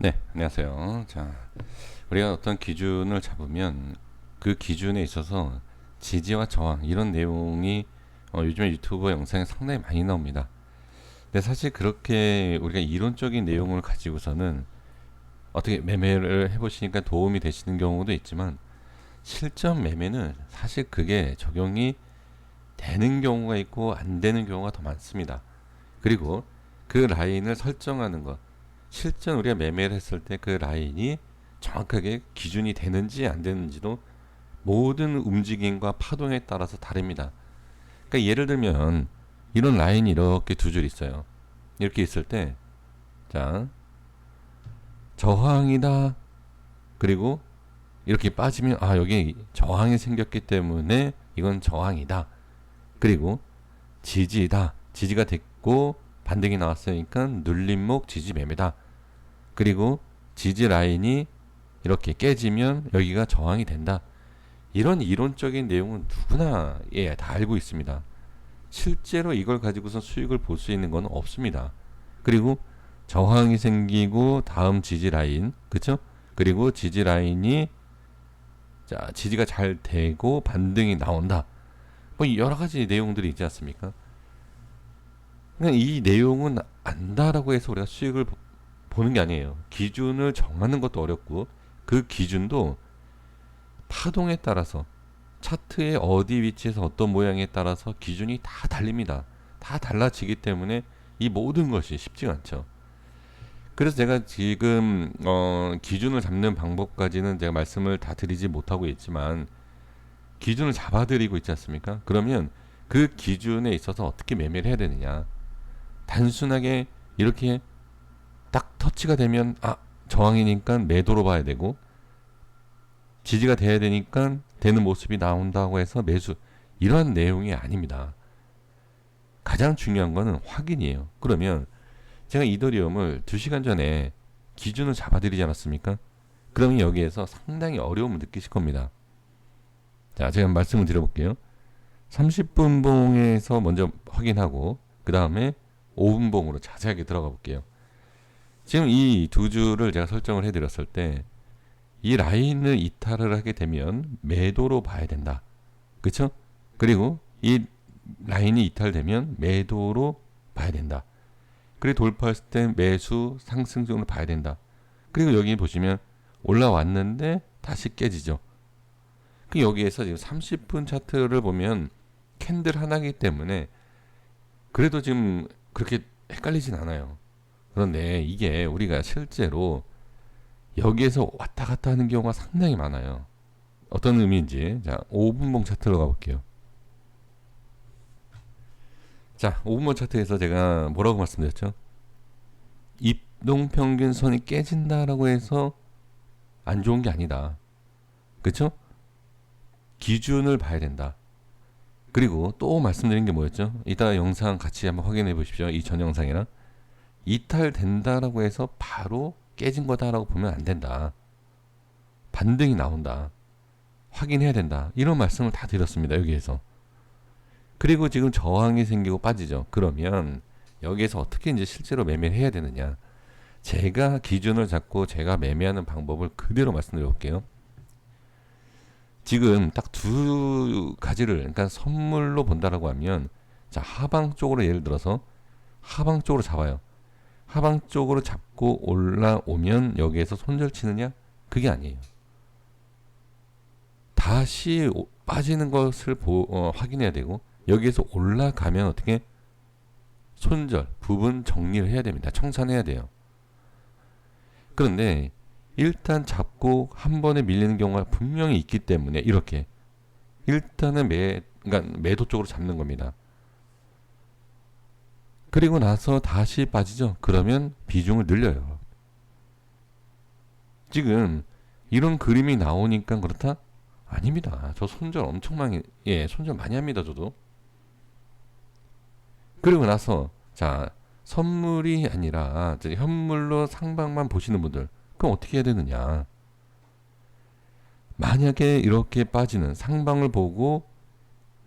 네, 안녕하세요. 자, 우리가 어떤 기준을 잡으면 그 기준에 있어서 지지와 저항 이런 내용이 요즘에 유튜브 영상에 상당히 많이 나옵니다. 근데 사실 그렇게 우리가 이론적인 내용을 가지고서는 어떻게 매매를 해보시니까 도움이 되시는 경우도 있지만 실전 매매는 사실 그게 적용이 되는 경우가 있고 안 되는 경우가 더 많습니다. 그리고 그 라인을 설정하는 것, 실전 우리가 매매를 했을 때 그 라인이 정확하게 기준이 되는지 안 되는지도 모든 움직임과 파동에 따라서 다릅니다. 그러니까 예를 들면 이런 라인이 이렇게 두 줄 있어요. 이렇게 있을 때, 자, 저항이다. 그리고 이렇게 빠지면 여기 저항이 생겼기 때문에 이건 저항이다. 그리고 지지다. 지지가 됐고 반등이 나왔으니까 눌림목 지지 매매다. 그리고 지지 라인이 이렇게 깨지면 여기가 저항이 된다. 이런 이론적인 내용은 누구나 다 알고 있습니다. 실제로 이걸 가지고서 수익을 볼 수 있는 건 없습니다. 그리고 저항이 생기고 다음 지지 라인, 그쵸? 그리고 지지 라인이 지지가 잘 되고 반등이 나온다. 뭐 여러 가지 내용들이 있지 않습니까? 그냥 이 내용은 안다라고 해서 우리가 수익을 보는 게 아니에요. 기준을 정하는 것도 어렵고 그 기준도 파동에 따라서 차트의 어디 위치에서 어떤 모양에 따라서 기준이 다 달립니다. 다 달라지기 때문에 이 모든 것이 쉽지가 않죠. 그래서 제가 지금 기준을 잡는 방법까지는 제가 말씀을 다 드리지 못하고 있지만 기준을 잡아드리고 있지 않습니까? 그러면 그 기준에 있어서 어떻게 매매를 해야 되느냐. 단순하게 이렇게 딱 터치가 되면 저항이니까 매도로 봐야 되고 지지가 돼야 되니까 되는 모습이 나온다고 해서 매수, 이러한 내용이 아닙니다. 가장 중요한 거는 확인이에요. 그러면 제가 이더리움을 2시간 전에 기준을 잡아드리지 않았습니까? 그러면 여기에서 상당히 어려움을 느끼실 겁니다. 자, 제가 말씀을 드려볼게요. 30분 봉에서 먼저 확인하고 그 다음에 5분 봉으로 자세하게 들어가 볼게요. 지금 이 두 줄을 제가 설정을 해드렸을 때 이 라인을 이탈을 하게 되면 매도로 봐야 된다. 그쵸? 그리고 이 라인이 이탈되면 매도로 봐야 된다. 그리고 돌파했을 때 매수 상승적으로 봐야 된다. 그리고 여기 보시면 올라왔는데 다시 깨지죠. 그 여기에서 지금 30분 차트를 보면 캔들 하나이기 때문에 그래도 지금 그렇게 헷갈리진 않아요. 그런데 이게 우리가 실제로 여기에서 왔다 갔다 하는 경우가 상당히 많아요. 어떤 의미인지. 자, 5분봉 차트로 가볼게요. 자, 5분봉 차트에서 제가 뭐라고 말씀드렸죠? 이동평균선이 깨진다라고 해서 안 좋은 게 아니다. 그쵸? 기준을 봐야 된다. 그리고 또 말씀드린 게 뭐였죠? 이따 영상 같이 한번 확인해 보십시오. 이 전 영상이랑. 이탈된다라고 해서 바로 깨진 거다라고 보면 안 된다. 반등이 나온다. 확인해야 된다. 이런 말씀을 다 드렸습니다. 여기에서. 그리고 지금 저항이 생기고 빠지죠. 그러면 여기에서 어떻게 이제 실제로 매매를 해야 되느냐. 제가 기준을 잡고 제가 매매하는 방법을 그대로 말씀드려 볼게요. 지금 딱 두 가지를, 그러니까 선물로 본다라고 하면, 자, 하방 쪽으로 예를 들어서 하방 쪽으로 잡아요. 하방 쪽으로 잡고 올라오면 여기에서 손절 치느냐? 그게 아니에요. 다시 빠지는 것을 확인해야 되고 여기에서 올라가면 어떻게 손절 부분 정리를 해야 됩니다. 청산해야 돼요. 그런데 일단 잡고 한 번에 밀리는 경우가 분명히 있기 때문에 이렇게 일단은 그러니까 매도 쪽으로 잡는 겁니다. 그리고 나서 다시 빠지죠. 그러면 비중을 늘려요. 지금 이런 그림이 나오니까 그렇다? 아닙니다. 저 손절 엄청 많이, 손절 많이 합니다. 저도. 그리고 나서, 자, 선물이 아니라 현물로 상방만 보시는 분들, 그럼 어떻게 해야 되느냐? 만약에 이렇게 빠지는 상방을 보고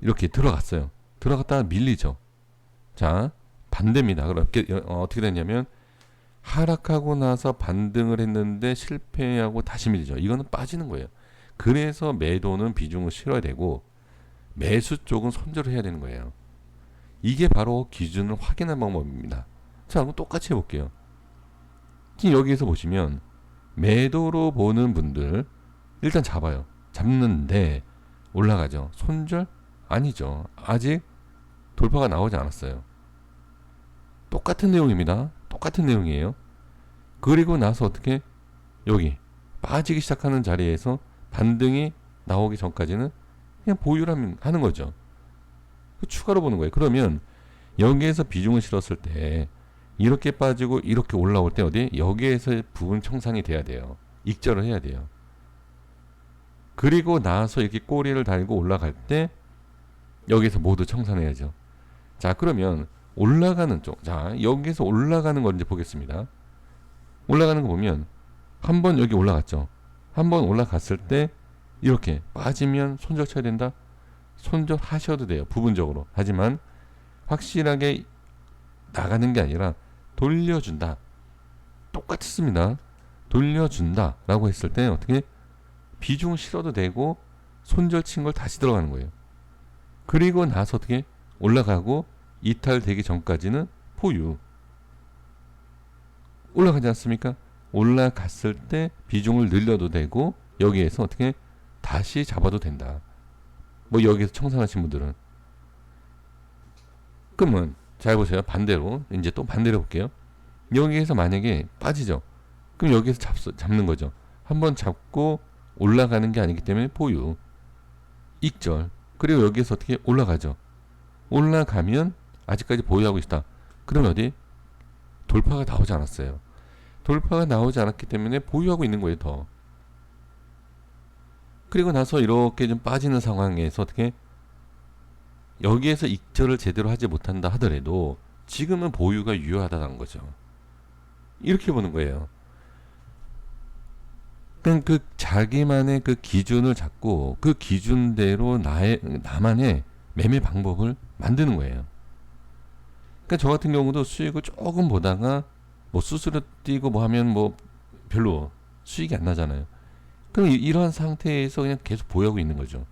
이렇게 들어갔어요. 들어갔다가 밀리죠. 자, 반대입니다. 그럼 어떻게 되냐면 하락하고 나서 반등을 했는데 실패하고 다시 밀리죠. 이거는 빠지는 거예요. 그래서 매도는 비중을 실어야 되고 매수 쪽은 손절을 해야 되는 거예요. 이게 바로 기준을 확인하는 방법입니다. 자, 그럼 똑같이 해볼게요. 지금 여기에서 보시면 매도로 보는 분들 일단 잡아요. 잡는데 올라가죠. 손절? 아니죠. 아직 돌파가 나오지 않았어요. 똑같은 내용입니다. 똑같은 내용이에요. 그리고 나서 어떻게 여기 빠지기 시작하는 자리에서 반등이 나오기 전까지는 그냥 보유를 하는 거죠. 추가로 보는 거예요. 그러면 여기에서 비중을 실었을 때 이렇게 빠지고 이렇게 올라올 때 어디 여기에서 부분 청산이 돼야 돼요. 익절을 해야 돼요. 그리고 나서 이렇게 꼬리를 달고 올라갈 때 여기서 모두 청산해야죠. 자, 그러면 올라가는 쪽, 자 여기서 올라가는 걸 이제 보겠습니다. 올라가는 거 보면 한번 여기 올라갔죠. 한번 올라갔을 때 이렇게 빠지면 손절 쳐야 된다. 손절 하셔도 돼요. 부분적으로. 하지만 확실하게 나가는 게 아니라 돌려준다. 똑같습니다. 돌려준다 라고 했을 때 어떻게 비중 실어도 되고 손절 친 걸 다시 들어가는 거예요. 그리고 나서 어떻게 올라가고 이탈되기 전까지는 보유. 올라가지 않습니까? 올라갔을 때 비중을 늘려도 되고 여기에서 어떻게 다시 잡아도 된다. 뭐 여기에서 청산하신 분들은 그러면 잘 보세요. 반대로 이제 또 반대로 볼게요. 여기에서 만약에 빠지죠. 그럼 여기에서 잡는 거죠. 한번 잡고 올라가는 게 아니기 때문에 보유. 익절. 그리고 여기에서 어떻게 올라가죠. 올라가면 아직까지 보유하고 있다. 그럼 어디? 돌파가 나오지 않았어요. 돌파가 나오지 않았기 때문에 보유하고 있는 거예요. 더. 그리고 나서 이렇게 좀 빠지는 상황에서 어떻게 여기에서 익절을 제대로 하지 못한다 하더라도 지금은 보유가 유효하다는 거죠. 이렇게 보는 거예요. 그럼 그 자기만의 그 기준을 잡고 그 기준대로 나만의 매매 방법을 만드는 거예요. 그러니까 저 같은 경우도 수익을 조금 보다가 뭐 수수료 띄고 뭐 하면 뭐 별로 수익이 안 나잖아요. 그럼 이러한 상태에서 그냥 계속 보유하고 있는 거죠.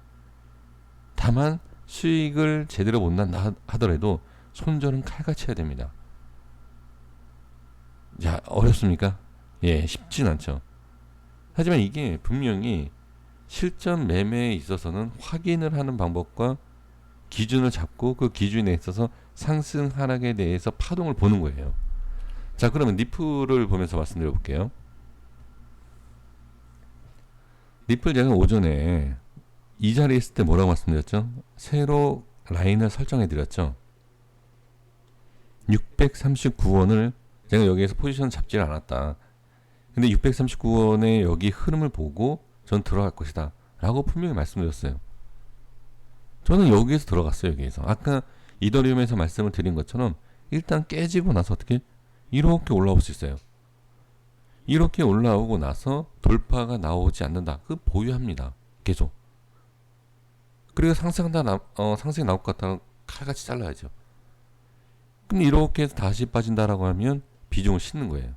다만 수익을 제대로 못 난다 하더라도 손절은 칼같이 해야 됩니다. 자, 어렵습니까? 예, 쉽진 않죠. 하지만 이게 분명히 실전 매매에 있어서는 확인을 하는 방법과 기준을 잡고 그 기준에 있어서 상승 하락에 대해서 파동을 보는 거예요. 자, 그러면 니플을 보면서 말씀드려 볼게요. 니플 제가 오전에 이 자리에 있을 때 뭐라고 말씀드렸죠? 새로 라인을 설정해 드렸죠. 639원을 제가 여기에서 포지션 잡지 않았다. 근데 639원의 여기 흐름을 보고 전 들어갈 것이다 라고 분명히 말씀드렸어요. 저는 여기에서 들어갔어요. 여기에서 아까 이더리움에서 말씀을 드린 것처럼 일단 깨지고 나서 어떻게 이렇게 올라올 수 있어요. 이렇게 올라오고 나서 돌파가 나오지 않는다. 그 보유합니다. 계속. 그리고 상승이 나올 것 같다면 칼같이 잘라야죠. 그럼 이렇게 해서 다시 빠진다라고 하면 비중을 싣는 거예요.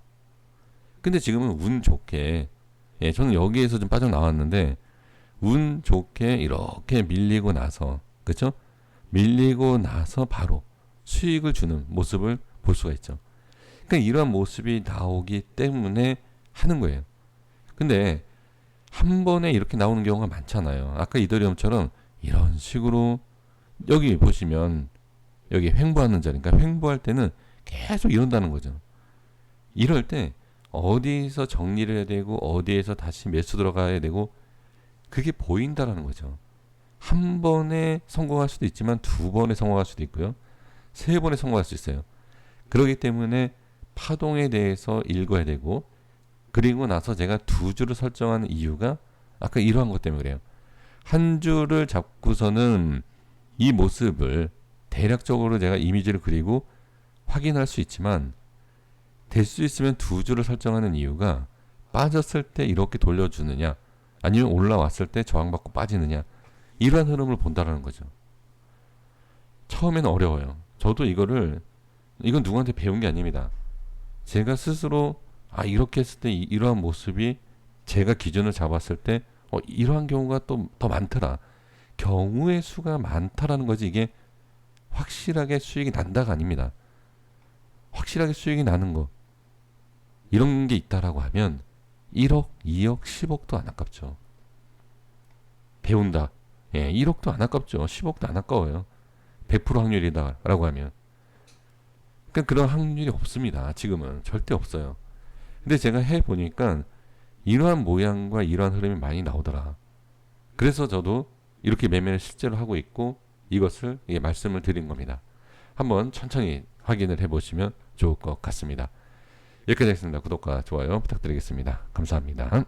근데 지금은 운 좋게, 예, 저는 여기에서 좀 빠져나왔는데 운 좋게 이렇게 밀리고 나서, 그렇죠? 밀리고 나서 바로 수익을 주는 모습을 볼 수가 있죠. 그러니까 이러한 모습이 나오기 때문에 하는 거예요. 근데 한 번에 이렇게 나오는 경우가 많잖아요. 아까 이더리움처럼 이런 식으로 여기 보시면 여기 횡보하는 자리니까 횡보할 때는 계속 이런다는 거죠. 이럴 때 어디서 정리를 해야 되고 어디에서 다시 매수 들어가야 되고 그게 보인다라는 거죠. 한 번에 성공할 수도 있지만 두 번에 성공할 수도 있고요. 세 번에 성공할 수 있어요. 그렇기 때문에 파동에 대해서 읽어야 되고 그리고 나서 제가 두 줄을 설정하는 이유가 아까 이러한 것 때문에 그래요. 한 줄을 잡고서는 이 모습을 대략적으로 제가 이미지를 그리고 확인할 수 있지만 될 수 있으면 두 줄을 설정하는 이유가 빠졌을 때 이렇게 돌려주느냐 아니면 올라왔을 때 저항받고 빠지느냐 이러한 흐름을 본다라는 거죠. 처음에는 어려워요. 저도 이건 누구한테 배운 게 아닙니다. 제가 스스로 이렇게 했을 때 이러한 모습이 제가 기준을 잡았을 때 이러한 경우가 또 더 많더라. 경우의 수가 많다라는 거지 이게 확실하게 수익이 난다가 아닙니다. 확실하게 수익이 나는 거 이런 게 있다라고 하면 1억, 2억, 10억도 안 아깝죠. 배운다. 1억도 안 아깝죠. 10억도 안 아까워요. 100% 확률이다라고 하면. 그러니까 그런 확률이 없습니다. 지금은 절대 없어요. 근데 제가 해보니까 이러한 모양과 이러한 흐름이 많이 나오더라. 그래서 저도 이렇게 매매를 실제로 하고 있고 이것을 말씀을 드린 겁니다. 한번 천천히 확인을 해보시면 좋을 것 같습니다. 여기까지 하겠습니다. 구독과 좋아요 부탁드리겠습니다. 감사합니다.